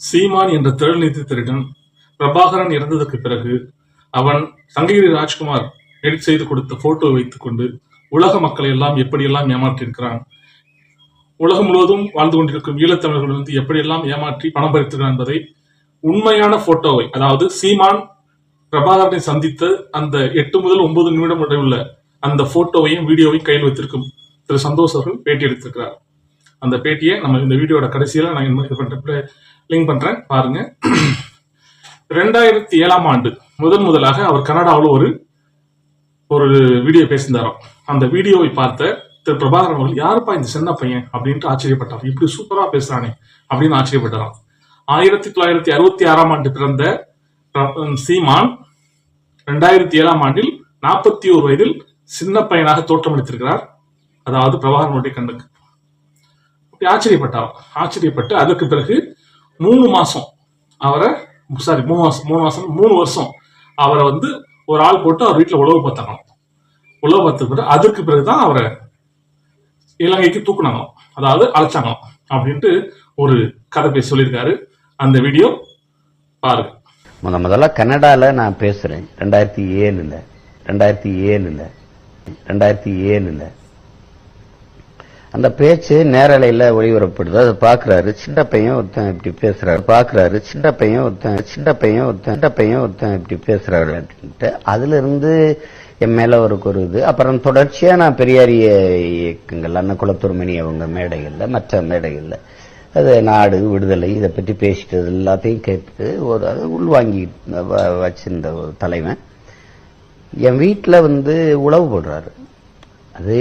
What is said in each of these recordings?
சீமான் என்ற திரள்நீதி திருடன் பிரபாகரன் இறந்ததற்கு பிறகு அவன் சங்ககிரி ராஜ்குமார் எடிட் செய்து கொடுத்த போட்டோ வைத்துக் கொண்டு உலக மக்களை எல்லாம் எப்படியெல்லாம் ஏமாற்றியிருக்கிறான், உலகம் முழுவதும் வாழ்ந்து கொண்டிருக்கும் ஈழத்தமிழர்கள் வந்து எப்படியெல்லாம் ஏமாற்றி பணம் பறித்திருக்கிறான் என்பதை உண்மையான போட்டோவை, அதாவது சீமான் பிரபாகரனை சந்தித்த அந்த 8 முதல் 9 நிமிடம் உள்ள அந்த போட்டோவையும் வீடியோவையும் கையில் வைத்திருக்கும் திரு சந்தோஷ் அவர்கள் பேட்டி எடுத்திருக்கிறார். அந்த பேட்டியை நம்ம இந்த வீடியோட கடைசியில நான் லிங்க் பண்றேன், பாருங்க. 2007ஆம் ஆண்டு முதலாக அவர் கனடாவில் ஒரு வீடியோ பேசியிருந்தாராம். அந்த வீடியோவை பார்த்த திரு பிரபாகரன் அவர்கள், யாருப்பா இந்த சின்ன பையன் அப்படின்ட்டு ஆச்சரியப்பட்டார். இப்படி சூப்பரா பேசுறானே அப்படின்னு ஆச்சரியப்பட்டாராம். 1966ஆம் ஆண்டு பிறந்த சீமான் 2007ஆம் ஆண்டில் 41 வயதில் சின்ன பையனாக தோற்றமளித்திருக்கிறார். அதாவது பிரபாகரனுடைய கண்ணுக்கு ஆச்சரியப்பட்டு அதற்கு பிறகு 3 வருஷம் அவரை வந்து ஒரு ஆள் போட்டு அவர் வீட்டில் உழவு பார்த்த பிறகு அதற்கு பிறகுதான் அவரை இலங்கைக்கு தூக்குனாங்களாம், அதாவது அழைச்சாங்களாம் அப்படின்ட்டு ஒரு கதை பேசி சொல்லியிருக்காரு. அந்த வீடியோ பாருங்க. முதல்ல கனடால நான் பேசுறேன் 2007 அந்த பேச்சு நேரலையில ஒளிபரப்படுது. அதை பாக்குறாரு சின்ன பையன் ஒருத்தன் இப்படி பேசுறாரு, இப்படி பேசுறாரு அப்படின்ட்டு அதுல இருந்து என் மேல ஒரு இது. அப்புறம் தொடர்ச்சியா நான் பெரியாரிய இயக்கங்கள், அன்னக்குளத்தூர் மணி அவங்க மேடைகள்ல, மற்ற மேடைகள்ல அது நாடு விடுதலை இதை பற்றி பேசிட்டது எல்லாத்தையும் கேட்டு அது உள்வாங்கி வச்சிருந்த ஒரு தலைவன் என் வீட்டுல வந்து உழவு போடுறாரு. அது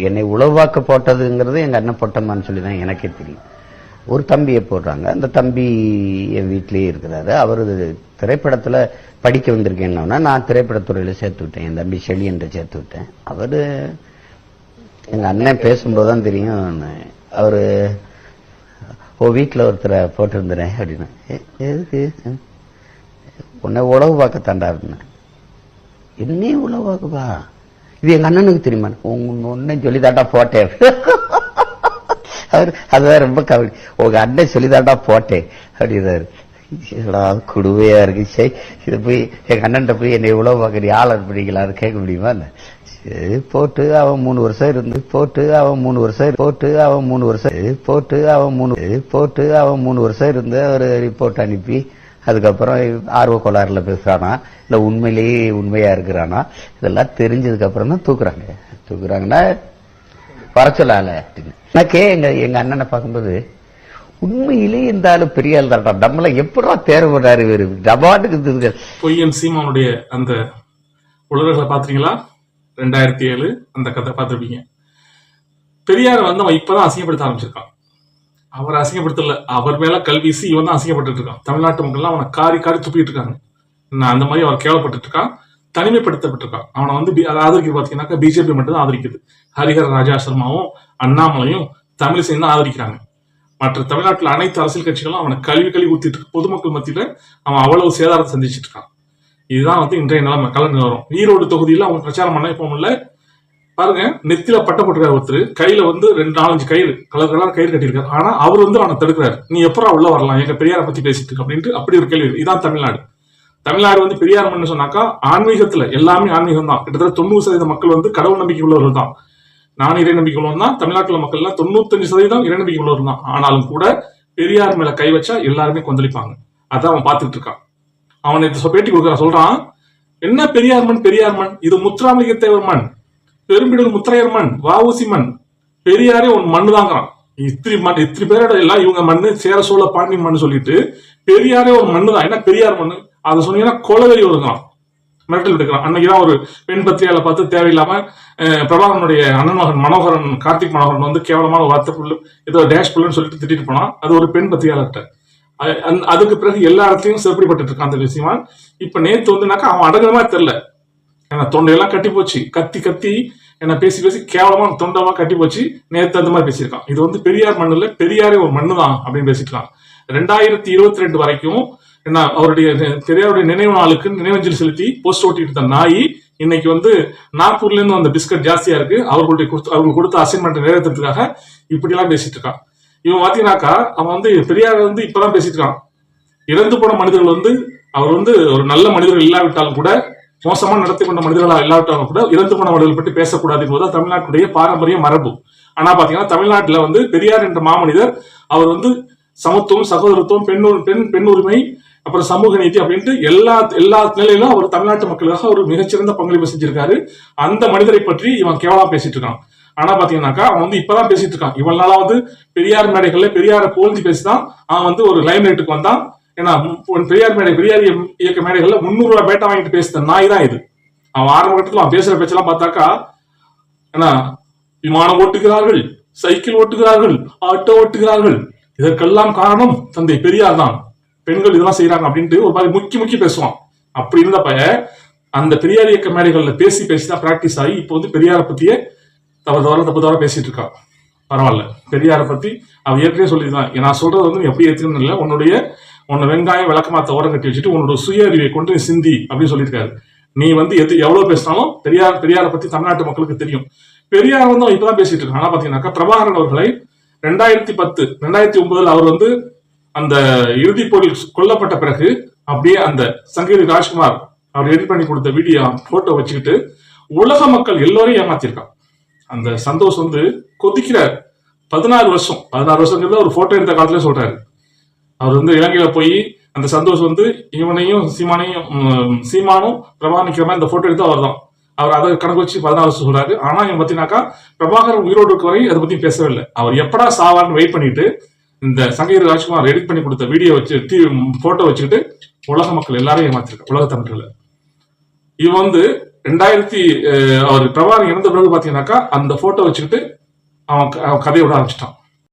என்னை உழவாக்க போட்டதுங்கிறது எங்க அண்ணன் பொட்டம்மான்னு சொல்லிதான் எனக்கே தெரியும். ஒரு தம்பியை போடுறாங்க. அந்த தம்பி என் வீட்டிலேயே இருக்கிறாரு. அவரு திரைப்படத்துல படிக்க வந்திருக்கேன்னா நான் திரைப்படத்துறையில சேர்த்து விட்டேன். என் தம்பி செளி என்று சேர்த்து விட்டேன். அவரு எங்க அண்ணன் பேசும்போதுதான் தெரியும். அவரு வீட்டுல ஒருத்தரை போட்டிருந்தேன் அப்படின்னு. எதுக்கு? உன்னை உழவு பார்க்க தாண்டா அப்படின்னு. என்னையும் உழவு பார்க்கப்பா? இது எங்க அண்ணனுக்கு தெரியுமா? ஒன்னு சொல்லிதாண்டா போட்டேன். அவரு அதுதான் ரொம்ப கவலை. உங்க அண்ணன் சொல்லிதாண்டா போட்டேன் அப்படின்னாரு. குடுவையா இருக்கு. சரி, இது போய் எங்க அண்ணன் போய் என்னை உழவு பார்க்க ஆள் அனுப்பிங்களா கேட்க முடியுமா? போட்டு அவன் 3 வருஷம் இருந்து ஒரு ரிப்போர்ட் அனுப்பி அதுக்கப்புறம் ஆர்வ கோளாறுல பேசுறானா இல்ல உண்மையிலேயே உண்மையா இருக்கிறானா இதெல்லாம் தெரிஞ்சதுக்கு அப்புறம் தான் தூக்குறாங்கன்னா வர சொல்லால. எனக்கே எங்க அண்ணனை பார்க்கும்போது உண்மையிலேயே இந்த ஆளு பெரிய ஆள் தான்டா, நம்மள எப்படா தேர்வு பண்ணாரு வேறு டபாட்டுக்கு. பொய்யன் சீமானுடைய அந்த உலகங்களை பாத்தீங்களா? 2007 அந்த கதை பார்த்திருப்பீங்க. பெரியார் வந்து அவன் இப்பதான் அசிங்கப்படுத்த ஆரம்பிச்சிருக்கான். அவர் அசிங்கப்படுத்தல, அவர் மேல கல்வீசி இவன் தான் அசிங்கப்பட்டு இருக்கான். தமிழ்நாட்டு மக்கள்லாம் அவனை காரி துப்பிட்டு இருக்காங்க. அந்த மாதிரி அவர் கேவலப்பட்டு இருக்கான், தனிமைப்படுத்தப்பட்டிருக்கான். அவனை வந்து ஆதரிக்கிறது பாத்தீங்கன்னாக்கா பிஜேபி மட்டும் தான் ஆதரிக்குது. ஹரிஹர ராஜா சர்மாவும் அண்ணாமலையும் தமிழிசையும் தான் ஆதரிக்கிறாங்க. மற்ற தமிழ்நாட்டில் அனைத்து அரசியல் கட்சிகளும் அவனை கல்வி ஊத்திட்டு இருக்கு. பொதுமக்கள் மத்தியில அவன் அவ்வளவு சேதாரத்தை சந்திச்சுட்டு இருக்கான். இதுதான் வந்து இன்றைய நிலைமை, கலந்து வரும். ஈரோடு தொகுதியில அவங்க பிரச்சாரம் பண்ண இப்போ இல்ல பாருங்க, நெத்தில பட்டம் போட்டுருக்காரு ஒருத்தர், கையில வந்து 2-4 கயிறு கலர் கயிறு கட்டியிருக்காரு. ஆனா அவர் வந்து அவனை தடுக்கிறாரு. நீ எப்படா உள்ள வரலாம், எங்க பெரியாரை பத்தி பேசிட்டு இருக்கு அப்படின்ட்டு அப்படி ஒரு கேள்வி. இதான் தமிழ்நாடு வந்து பெரியார் மண்ணு சொன்னாக்கா ஆன்மீகத்துல எல்லாமே ஆன்மீகம் தான். கிட்டத்தட்ட 90% மக்கள் வந்து கடவுள் நம்பிக்கை உள்ளவர்கள் தான். நான் இறை நம்பிக்கை உள்ளவன் தான். தமிழ்நாட்டுல மக்கள் எல்லாம் 95% இறை நம்பிக்கை உள்ளவர்கள் தான். ஆனாலும் கூட பெரியார் மேல கை வச்சா எல்லாருமே கொந்தளிப்பாங்க. அதான் அவன் பாத்துட்டு இருக்கான். அவன் பேட்டி கொடுக்குறான், சொல்றான், என்ன பெரியார் மண், இது முத்துராமலிங்க தேவர் மண், பெரும்பிடல் முத்திரையர் மண், வஉசி மண், பெரியாரே ஒரு மண்ணு தாங்கிறான். இத்தனை பேரோட எல்லாம் இவங்க மண்ணு, சேர சோழ பாண்டி மண்ணு சொல்லிட்டு பெரியாரே ஒரு மண்ணு தான். என்ன பெரியார் மண்ணு அதை சொன்னீங்கன்னா கொலவெறி வருங்கிறான், மிரட்டல் எடுக்கிறான். அன்னைக்குதான் ஒரு பெண் பத்திரிகையாளர் பார்த்து தேவையில்லாம பிரபாகரனுடைய அண்ணன் மகன் கார்த்திக் மனோகரன் வந்து கேவலமான வார்த்தை புல்லு ஏதோ டேஷ் புல்லுன்னு சொல்லிட்டு திட்டிட்டு போனான். அது ஒரு பெண் பத்திரிகையாளர்கிட்ட. அதுக்கு பிறகு எல்லா இடத்தையும் செப்படிப்பட்டு இருக்கான் அந்த விஷயமா. இப்ப நேத்து வந்துனாக்கா அவன் அடங்குற மாதிரி தெரியல, ஏன்னா தொண்டையெல்லாம் கட்டி போச்சு, கத்தி என்ன பேசி கேவலமா தொண்டமா கட்டி போச்சு. நேத்து அந்த மாதிரி பேசியிருக்கான். இது வந்து பெரியார் மண்ணுல பெரியாரே ஒரு மண்ணு தான் அப்படின்னு பேசிக்கலாம். 2022 வரைக்கும் என்ன அவருடைய பெரியாருடைய நினைவு நாளுக்கு நினைவஞ்சலி செலுத்தி போஸ்ட் ஓட்டிட்டு இருந்த நாய் இன்னைக்கு வந்து நாக்பூர்ல இருந்து வந்த பிஸ்கட் ஜாஸ்தியா இருக்கு, அவர்களுக்கு கொடுத்த அசைன்மெண்ட் நிறைவேற்றத்துக்காக இப்படி எல்லாம் பேசிட்டு இருக்கான். இவன் பாத்தீங்கன்னாக்கா அவன் வந்து பெரியார் வந்து இப்பதான் பேசிட்டு இருக்கான். இறந்து போன மனிதர்கள் வந்து அவர் வந்து ஒரு நல்ல மனிதர்கள் இல்லாவிட்டாலும் கூட, மோசமா நடத்தி கொண்ட மனிதர்களாக இல்லாவிட்டாலும் கூட இறந்து போன மனிதர்கள் பற்றி பேசக்கூடாது என்பது தமிழ்நாட்டுடைய பாரம்பரிய மரபு. ஆனா பாத்தீங்கன்னா தமிழ்நாட்டுல வந்து பெரியார் என்ற மாமனிதர் அவர் வந்து சமத்துவம், சகோதரத்துவம், பெண் உரிமை, அப்புறம் சமூக நீதி அப்படின்ட்டு எல்லா நிலையிலும் அவர் தமிழ்நாட்டு மக்களுக்காக ஒரு மிகச்சிறந்த பங்களிப்பு செஞ்சிருக்காரு. அந்த மனிதரை பற்றி இவன் கேவலமா பேசிட்டு இருக்கான். ஆனா பாத்தீங்கன்னாக்கா அவன் வந்து இப்பதான் பேசிட்டு இருக்கான். இவன் நாளா வந்து பெரியார் மேடைகள்ல பெரியார புகழ்ந்து பேசிதான் அவன் வந்து ஒரு லைம் லைட்டுக்கு வந்தான். ஏன்னா பெரியார் இயக்க மேடைகள்ல 300 ரூபாய் பேட்டா வாங்கிட்டு பேசுற நாய் தான் இது. அவன் ஆரம்ப கட்டத்துல அவன் பேசுற பேச்செல்லாம் பார்த்தாக்கா, ஏன்னா விமானம் ஓட்டுகிறார்கள், சைக்கிள் ஓட்டுகிறார்கள், ஆட்டோ ஓட்டுகிறார்கள், இதற்கெல்லாம் காரணம் தந்தை பெரியார் தான், பெண்கள் இதெல்லாம் செய்யறாங்க அப்படின்ட்டு ஒரு மாதிரி முக்கி பேசுவான். அப்படி இருந்தப்ப அந்த பெரியார் இயக்க மேடைகள்ல பேசிதான் பிராக்டிஸ் ஆகி இப்போ வந்து பெரியாரை பத்தியே தப்பு தவற பேசிட்டு இருக்கான். பரவாயில்ல, பெரியாரை பத்தி அவன் ஏற்கனவே சொல்லிதான், நான் சொல்றது வந்து எப்படி ஏற்றுக்கணும் இல்லை, உன்னை வெங்காயம் விளக்கமாத்த ஓரம் கட்டி வச்சுட்டு உன்னோட சுய அறிவை கொண்டு சிந்தி அப்படின்னு சொல்லியிருக்காரு. நீ வந்து எவ்வளவு பேசினாலும் பெரியாரை பத்தி தமிழ்நாட்டு மக்களுக்கு தெரியும். பெரியார் வந்து அவன் இப்பதான் பேசிட்டு இருக்கான். ஆனா பாத்தீங்கன்னாக்கா பிரபாகரன் அவர்களை 2010 2009 அவர் வந்து அந்த இறுதிப் போரில் கொல்லப்பட்ட பிறகு அப்படியே அந்த சங்ககிரி ராஜ்குமார் அவர் எடிட் பண்ணி கொடுத்த வீடியோ போட்டோ வச்சுக்கிட்டு உலக மக்கள் எல்லோரையும் ஏமாத்திருக்கான். அந்த சந்தோஷ் வந்து கொதிக்கிறார். 16 வருஷங்கிறத ஒரு போட்டோ எடுத்த காலத்துல சொல்றாரு. அவர் வந்து இலங்கையில போய் அந்த சந்தோஷ் வந்து இவனையும் சீமானும் பிரபாகரன் நிக்கிற மாதிரி இந்த போட்டோ எடுத்து அவர் அதை கணக்கு வச்சு 14 வருஷம் சொல்றாரு. ஆனா இவன் பாத்தீங்கன்னாக்கா பிரபாகரன் உயிரோடு இருக்க வரை அதை பத்தி பேசவே இல்லை. அவர் எப்படா சாவான்னு வெயிட் பண்ணிட்டு இந்த சங்ககிரி ராஜ்குமார் எடிட் பண்ணி கொடுத்த வீடியோ வச்சு போட்டோ வச்சுக்கிட்டு உலக மக்கள் எல்லாரையும் ஏமாத்திருக்க உலக தமிழர்கள். இவன் வந்து அவர் பிரபாகரன் இறந்த பிறகு பாத்தீங்கன்னாக்கா அந்த போட்டோ வச்சுக்கிட்டு அவன் கதையை விட ஆரம்பிச்சிட்டான்.